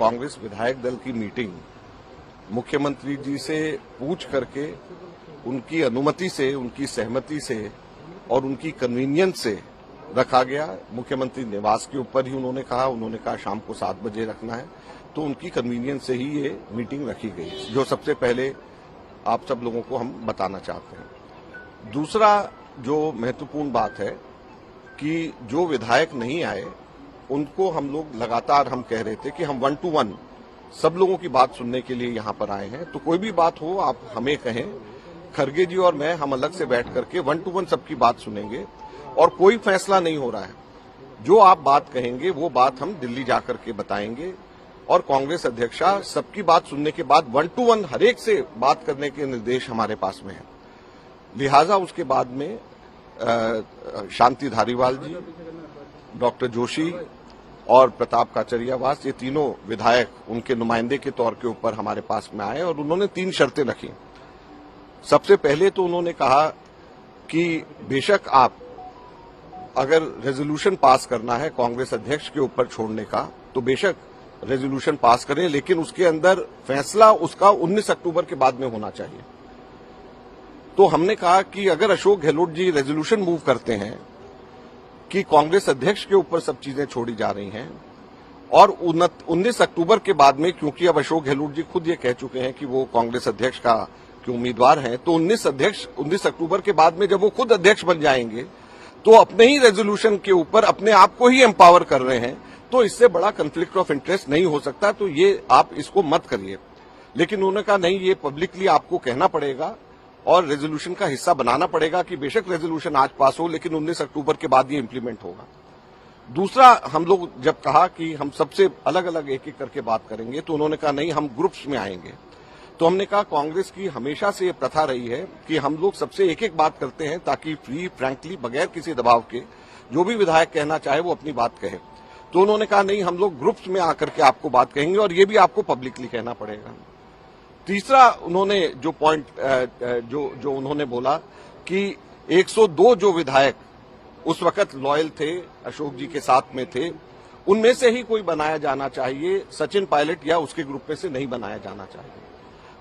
कांग्रेस विधायक दल की मीटिंग मुख्यमंत्री जी से पूछ करके उनकी अनुमति से, उनकी सहमति से और उनकी कन्वीनियंस से रखा गया। मुख्यमंत्री निवास के ऊपर ही उन्होंने कहा शाम को 7 बजे रखना है, तो उनकी कन्वीनियंस से ही ये मीटिंग रखी गई, जो सबसे पहले आप सब लोगों को हम बताना चाहते हैं। दूसरा जो महत्वपूर्ण बात है कि जो विधायक नहीं आए उनको हम लोग लगातार हम कह रहे थे कि हम 1 to 1 सब लोगों की बात सुनने के लिए यहां पर आए हैं, तो कोई भी बात हो आप हमें कहें, खरगे जी और मैं हम अलग से बैठ करके 1 to 1 सबकी बात सुनेंगे और कोई फैसला नहीं हो रहा है। जो आप बात कहेंगे वो बात हम दिल्ली जाकर के बताएंगे और कांग्रेस अध्यक्षा सबकी बात सुनने के बाद 1 to 1 हरेक से बात करने के निर्देश हमारे पास में है। लिहाजा उसके बाद में शांति धारीवाल जी, डॉक्टर जोशी और प्रताप काचरियावास, ये तीनों विधायक उनके नुमाइंदे के तौर के ऊपर हमारे पास में आए और उन्होंने 3 शर्तें रखी। सबसे पहले तो उन्होंने कहा कि बेशक आप अगर रेजोल्यूशन पास करना है कांग्रेस अध्यक्ष के ऊपर छोड़ने का तो बेशक रेजोल्यूशन पास करें, लेकिन उसके अंदर फैसला उसका 19 अक्टूबर के बाद में होना चाहिए। तो हमने कहा कि अगर अशोक गहलोत जी रेजोल्यूशन मूव करते हैं कि कांग्रेस अध्यक्ष के ऊपर सब चीजें छोड़ी जा रही हैं और 19 अक्टूबर के बाद में, क्योंकि अब अशोक गहलोत जी खुद ये कह चुके हैं कि वो कांग्रेस अध्यक्ष के उम्मीदवार हैं, तो 19 अक्टूबर के बाद में जब वो खुद अध्यक्ष बन जाएंगे तो अपने ही रेजोल्यूशन के ऊपर अपने आप को ही एम्पावर कर रहे हैं, तो इससे बड़ा कन्फ्लिक्ट ऑफ इंटरेस्ट नहीं हो सकता, तो ये आप इसको मत करिए। लेकिन उन्होंने कहा नहीं, ये पब्लिकली आपको कहना पड़ेगा और रेजोल्यूशन का हिस्सा बनाना पड़ेगा कि बेशक रेजोल्यूशन आज पास हो लेकिन 19 अक्टूबर के बाद ये इंप्लीमेंट होगा। दूसरा, हम लोग जब कहा कि हम सबसे अलग अलग एक एक करके बात करेंगे तो उन्होंने कहा नहीं, हम ग्रुप्स में आएंगे। तो हमने कहा कांग्रेस की हमेशा से ये प्रथा रही है कि हम लोग सबसे एक एक बात करते हैं ताकि फ्री फ्रैंकली बगैर किसी दबाव के जो भी विधायक कहना चाहे वो अपनी बात कहे। तो उन्होंने कहा नहीं, हम लोग ग्रुप्स में आकर के आपको बात कहेंगे और ये भी आपको पब्लिकली कहना पड़ेगा। तीसरा, उन्होंने जो पॉइंट जो उन्होंने बोला कि 102 जो विधायक उस वक्त लॉयल थे, अशोक जी के साथ में थे, उनमें से ही कोई बनाया जाना चाहिए, सचिन पायलट या उसके ग्रुप में से नहीं बनाया जाना चाहिए।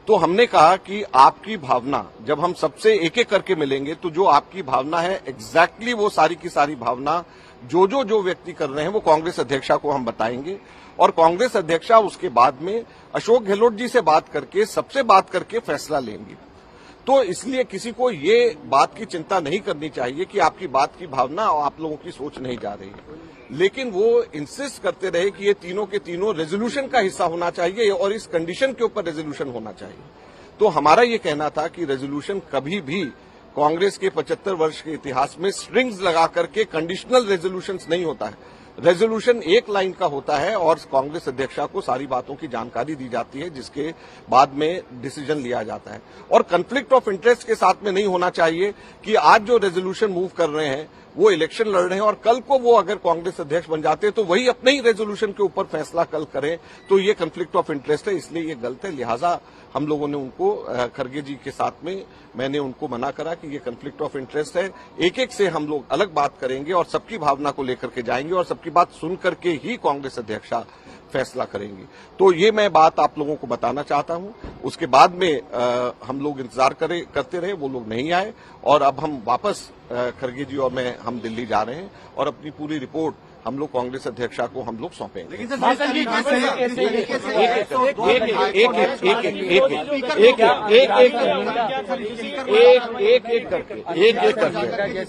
तो हमने कहा कि आपकी भावना, जब हम सबसे एक एक करके मिलेंगे तो जो आपकी भावना है एग्जैक्टली वो सारी की सारी भावना जो व्यक्ति कर रहे हैं वो कांग्रेस अध्यक्षा को हम बताएंगे और कांग्रेस अध्यक्षा उसके बाद में अशोक गहलोत जी से बात करके, सबसे बात करके फैसला लेंगी। तो इसलिए किसी को ये बात की चिंता नहीं करनी चाहिए कि आपकी बात की भावना और आप लोगों की सोच नहीं जा रही है, लेकिन वो इंसिस्ट करते रहे कि ये तीनों के तीनों रेजोल्यूशन का हिस्सा होना चाहिए और इस कंडीशन के ऊपर रेजोल्यूशन होना चाहिए। तो हमारा ये कहना था कि रेजोल्यूशन कभी भी कांग्रेस के 75 वर्ष के इतिहास में स्ट्रिंग्स लगा करके कंडीशनल रेजोल्यूशन नहीं होता है। रेजोल्यूशन एक लाइन का होता है और कांग्रेस अध्यक्षा को सारी बातों की जानकारी दी जाती है जिसके बाद में डिसीजन लिया जाता है। और कन्फ्लिक्ट ऑफ इंटरेस्ट के साथ में नहीं होना चाहिए कि आज जो रेजोल्यूशन मूव कर रहे हैं वो इलेक्शन लड़ रहे हैं और कल को वो अगर कांग्रेस अध्यक्ष बन जाते हैं तो वही अपने ही रेजोल्यूशन के ऊपर फैसला कल करें, तो ये कन्फ्लिक्ट ऑफ इंटरेस्ट है, इसलिए ये गलत है। लिहाजा हम लोगों ने उनको, खरगे जी के साथ में मैंने उनको मना करा कि ये कन्फ्लिक्ट ऑफ इंटरेस्ट है, एक एक से हम लोग अलग बात करेंगे और सबकी भावना को लेकर के जाएंगे और सबकी बात सुन करके ही कांग्रेस अध्यक्षा फैसला करेंगी। तो ये मैं बात आप लोगों को बताना चाहता हूं। उसके बाद में हम लोग इंतजार करते रहे, वो लोग नहीं आए और अब हम वापस खरगे जी और मैं हम दिल्ली जा रहे हैं और अपनी पूरी रिपोर्ट हम लोग कांग्रेस अध्यक्षा को हम लोग सौंपेंगे। एक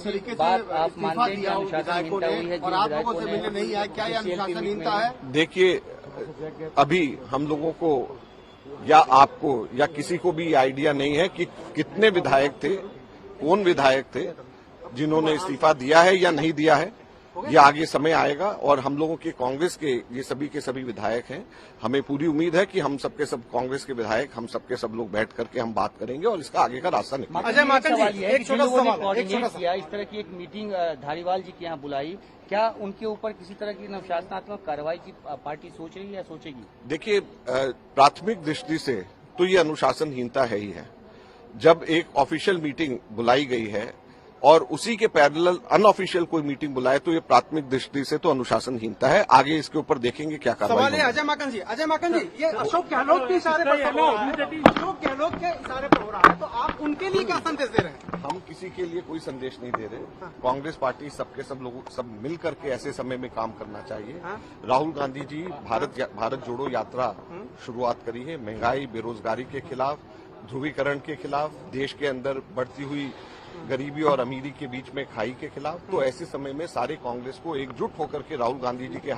करके बात आप मानते हैं अनुशासनहीनता हुई है और आप लोगों से मिलने नहीं आए, क्या ये अनुशासनहीनता है? देखिए, अभी हम लोगों को या आपको या किसी को भी आइडिया नहीं है कि कितने विधायक थे, कौन विधायक थे जिन्होंने इस्तीफा दिया है या नहीं दिया है। ये आगे समय आएगा और हम लोगों के कांग्रेस के ये सभी के सभी विधायक हैं, हमें पूरी उम्मीद है कि हम सबके सब कांग्रेस के विधायक, हम सबके सब लोग बैठ करके हम बात करेंगे और इसका आगे का रास्ता निकालेंगे। अजय माकन जी, एक छोटा सवाल, इस तरह की एक मीटिंग धारीवाल जी के यहाँ बुलाई, क्या उनके ऊपर किसी तरह की अनुशासनात्मक कार्रवाई की पार्टी सोच रही है या सोचेगी? देखिए, प्राथमिक दृष्टि से तो ये अनुशासनहीनता है ही है। जब एक ऑफिशियल मीटिंग बुलाई गई है और उसी के पैरेलल अनऑफिशियल कोई मीटिंग बुलाए तो ये प्राथमिक दृष्टि से तो अनुशासनहीनता है। आगे इसके ऊपर देखेंगे क्या कार्रवाई सवाल है होगी। अजय माकन जी, ये अशोक गहलोत के इशारे पर हो रहा है, अशोक गहलोत के इशारे पर हो रहा है, तो आप उनके लिए क्या संदेश दे रहे हैं? हम किसी के लिए कोई संदेश नहीं दे रहे। कांग्रेस पार्टी सबके सब लोगों सब मिल करके ऐसे समय में काम करना चाहिए। राहुल गांधी जी भारत जोड़ो यात्रा शुरुआत करी है, महंगाई बेरोजगारी के खिलाफ, ध्रुवीकरण के खिलाफ, देश के अंदर बढ़ती हुई गरीबी और अमीरी के बीच में खाई के खिलाफ। तो ऐसे समय में सारे कांग्रेस को एकजुट होकर के राहुल गांधी जी के